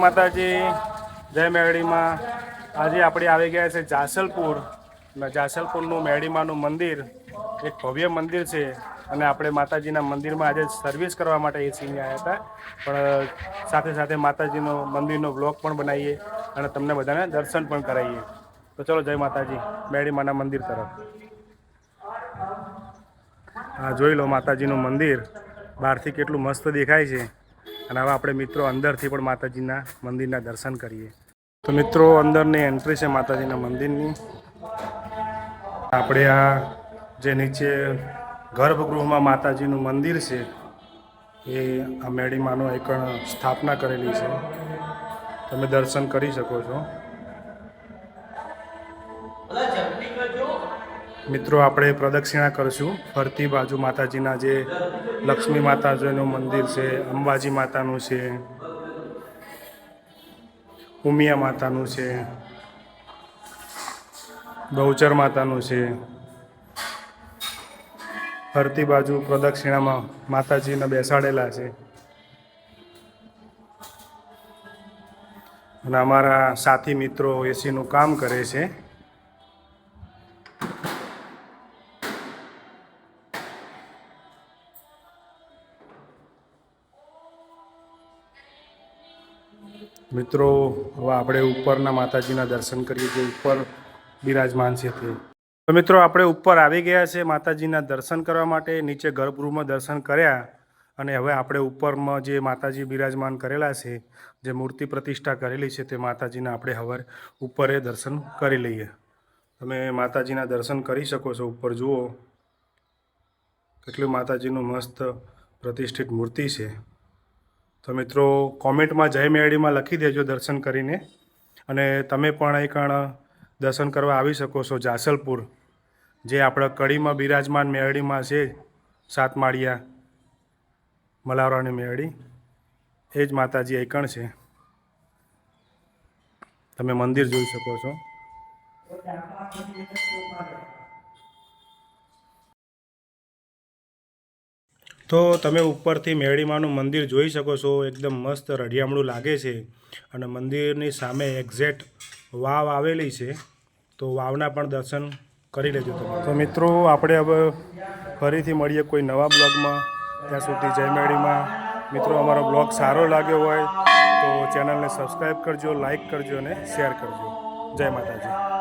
માતાજી, જય મેરડીમાં। આજે આપણે આવી ગયા છે જાસલપુર। જાસલપુરનું મેરડીમાનું મંદિર એક ભવ્ય મંદિર છે અને આપણે માતાજીના મંદિરમાં આજે સર્વિસ કરવા માટે એસીને આવ્યા હતા, પણ સાથે સાથે માતાજીનો મંદિરનો બ્લોગ પણ બનાવીએ અને તમને બધાને દર્શન પણ કરાવીએ। તો ચલો, જય માતાજી, મેરડીમાના મંદિર તરફ। હા, જોઈ લો માતાજીનું મંદિર બહારથી કેટલું મસ્ત દેખાય છે। અને હવે આપણે મિત્રો અંદરથી પણ માતાજીના મંદિરના દર્શન કરીએ। તો મિત્રો, અંદરની એન્ટ્રી છે માતાજીના મંદિરની। આપણે આ જે નીચે ગર્ભગૃહમાં માતાજીનું મંદિર છે એ આ મેરડીમાનો એક સ્થાપના કરેલી છે, તમે દર્શન કરી શકો છો। મિત્રો, આપણે પ્રદક્ષિણા કરશું ફરતી બાજુ માતાજીના જે લક્ષ્મી માતાજીનું મંદિર છે, અંબાજી માતાનું છે, ઉમિયા માતાનું છે, બહુચર માતાનું છે। ફરતી બાજુ પ્રદક્ષિણામાં માતાજીને બેસાડેલા છે અને અમારા સાથી મિત્રો એસીનું કામ કરે છે। મિત્રો, હવે આપણે ઉપરના માતાજીના દર્શન કરીએ, જે ઉપર બિરાજમાન છે તે। તો મિત્રો, આપણે ઉપર આવી ગયા છે માતાજીના દર્શન કરવા માટે। નીચે ગર્ભગૃહમાં દર્શન કર્યા અને હવે આપણે ઉપરમાં જે માતાજી બિરાજમાન કરેલા છે, જે મૂર્તિ પ્રતિષ્ઠા કરેલી છે, તે માતાજીના આપણે હવે ઉપરે દર્શન કરી લઈએ। તમે માતાજીના દર્શન કરી શકો છો। ઉપર જુઓ કેટલું માતાજીનું મસ્ત પ્રતિષ્ઠિત મૂર્તિ છે। તો મિત્રો, કોમેન્ટમાં જય મેરડીમાં લખી દેજો દર્શન કરીને, અને તમે પણ એક દર્શન કરવા આવી શકો છો જાસલપુર, જે આપણા કડીમાં બિરાજમાન મેરડીમાં છે, 7 માળિયા મલાવરાની મેરડી, એ જ માતાજી એકણ છે। તમે મંદિર જોઈ શકો છો। તો તમે ઉપરથી મેરડીમાનું મંદિર જોઈ શકો છો। એકદમ મસ્ત રળિયામણું લાગે છે અને મંદિરની સામે એક્ઝેક્ટ વાવ આવેલી છે, તો વાવના પણ દર્શન કરી લેજો તમે। તો મિત્રો, આપણે હવે ફરીથી મળીએ કોઈ નવા બ્લોગમાં। ત્યાં સુધી જય મેરડીમાં। મિત્રો, અમારો બ્લોગ સારો લાગ્યો હોય તો ચેનલને સબસ્ક્રાઈબ કરજો, લાઈક કરજો અને શેર કરજો। જય માતાજી।